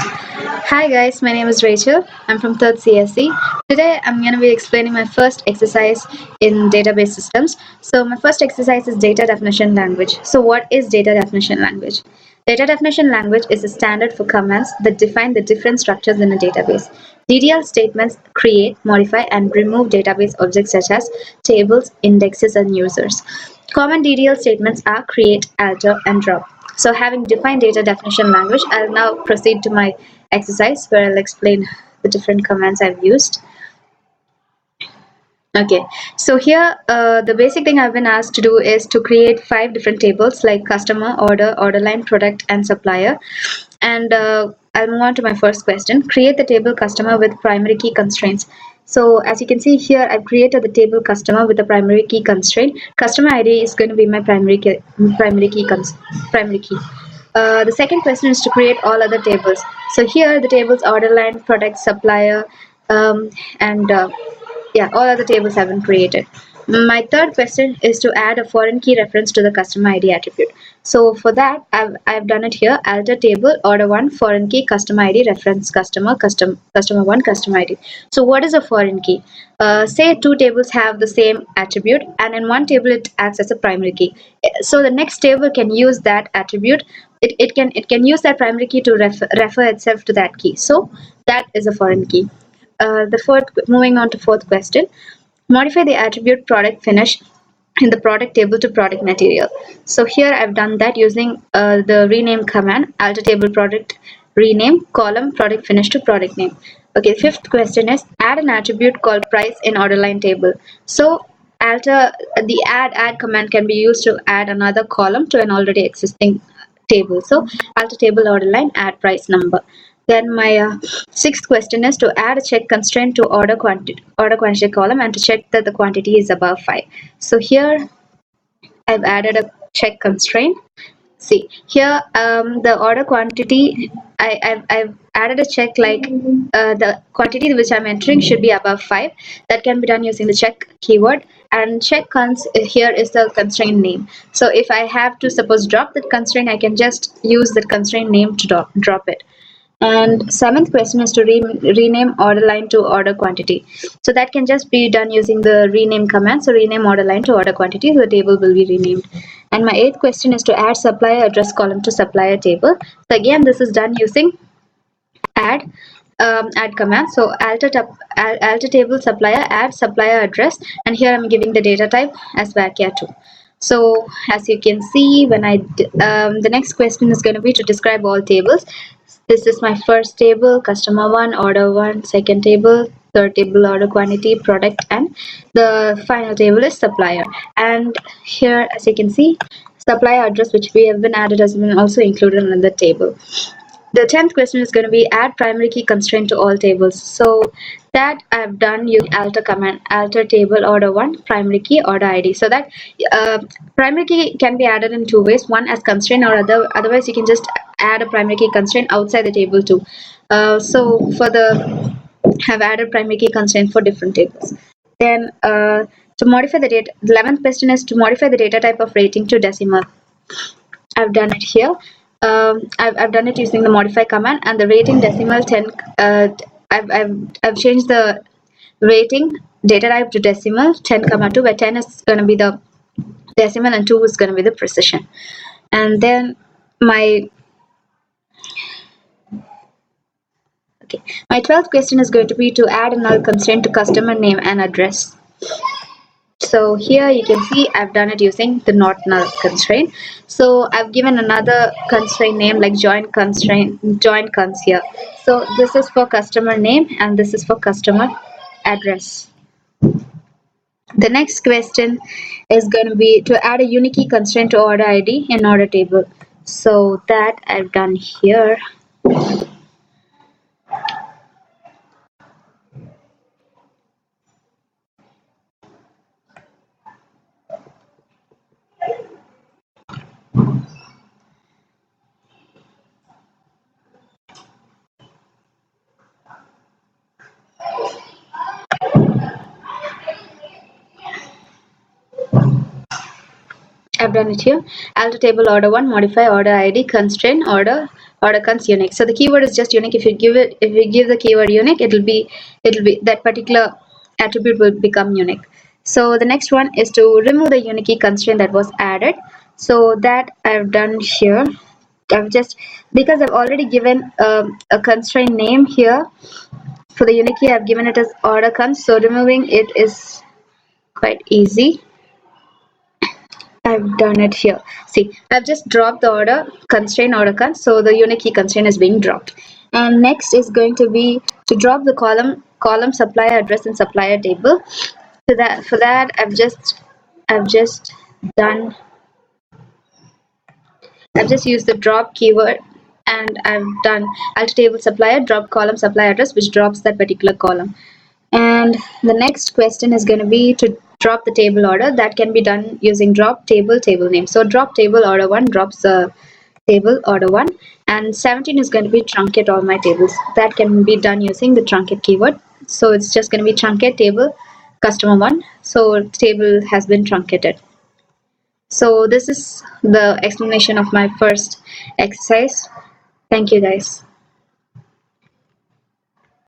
Hi guys, my name is Rachel. I'm from 3rd CSE. Today I'm going to be explaining my first exercise in database systems. So my first exercise is data definition language. So what is data definition language? Data definition language is a standard for commands that define the different structures in a database. DDL statements create, modify and remove database objects such as tables, indexes and users. Common DDL statements are create, alter and drop. So having defined data definition language, I'll now proceed to my exercise where I'll explain the different commands I've used. Okay, so here the basic thing I've been asked to do is to create 5 different tables like customer, order line, product, and supplier. And I'll move on to my first question. Create the table customer with primary key constraints. So as you can see here, I've created the table customer with the primary key constraint. Customer ID is going to be my primary key. The second question is to create all other tables. So here the tables order line, product, supplier, and yeah, all other tables have been created. My third question is to add a foreign key reference to the customer ID attribute. So for that, I've done it here. Alter table order one foreign key customer ID reference customer one customer ID. So what is a foreign key? Say two tables have the same attribute, and in one table it acts as a primary key. So the next table can use that attribute. It can use that primary key to refer itself to that key. So that is a foreign key. Moving on to fourth question, modify the attribute product finish in the product table to product material. So here I've done that using the rename command, alter table product rename column product finish to product name. Okay, fifth question is add an attribute called price in order line table. So alter the add command can be used to add another column to an already existing table. So alter table order line add price number. Then my sixth question is to add a check constraint to order quantity column and to check that the quantity is above 5. So here I've added a check constraint. See here, the order quantity, I've added a check like the quantity which I'm entering should be above 5. That can be done using the check keyword, and check cons here is the constraint name. So if I have to suppose drop that constraint, I can just use that constraint name to drop it. And seventh question is to rename order line to order quantity. So that can just be done using the rename command. So rename order line to order quantity, the table will be renamed. And my eighth question is to add supplier address column to supplier table. So again, this is done using add add command. So alter table supplier add supplier address, and here I'm giving the data type as varchar2. So as you can see, when the next question is going to be to describe all tables. This is my first table, customer one, order one, second table, third table, order quantity, product, and the final table is supplier. And here, as you can see, supplier address, which we have been added, has been also included in the table. The 10th question is going to be add primary key constraint to all tables. So that I've done using alter command, alter table order one primary key order ID. So that primary key can be added in two ways: one as constraint, or otherwise you can just add a primary key constraint outside the table too. So for the have added primary key constraint for different tables. Then to modify the data, the 11th question is to modify the data type of rating to decimal. I've done it here. I've done it using the modify command, and the rating decimal 10. I've changed the rating data type to decimal 10, 2, where 10 is going to be the decimal and 2 is going to be the precision. And then my 12th question is going to be to add a null constraint to customer name and address. So here you can see I've done it using the not null constraint. So I've given another constraint name like join cons here. So this is for customer name and this is for customer address. The next question is going to be to add a unique key constraint to order ID in order table. So that I've done here. done it here. Alter table order 1, modify order ID, constraint order cons unique. So the keyword is just unique. If you give the keyword unique, it'll be that particular attribute will become unique. So the next one is to remove the unique key constraint that was added. So that I've done here. I've just, because I've already given a constraint name here for the unique key, I've given it as order cons. So removing it is quite easy. I've done it here. See, I've just dropped the order constraint order cons, so the unique key constraint is being dropped. And next is going to be to drop the column supplier address and supplier table. For that I've just used the drop keyword, and I've done alter table supplier drop column supplier address, which drops that particular column. And the next question is going to be to drop the table order. That can be done using drop table name. So drop table order 1 drops the table order 1, and 17 is going to be truncate all my tables. That can be done using the truncate keyword. So it's just going to be truncate table customer 1. So table has been truncated. So this is the explanation of my first exercise. Thank you guys.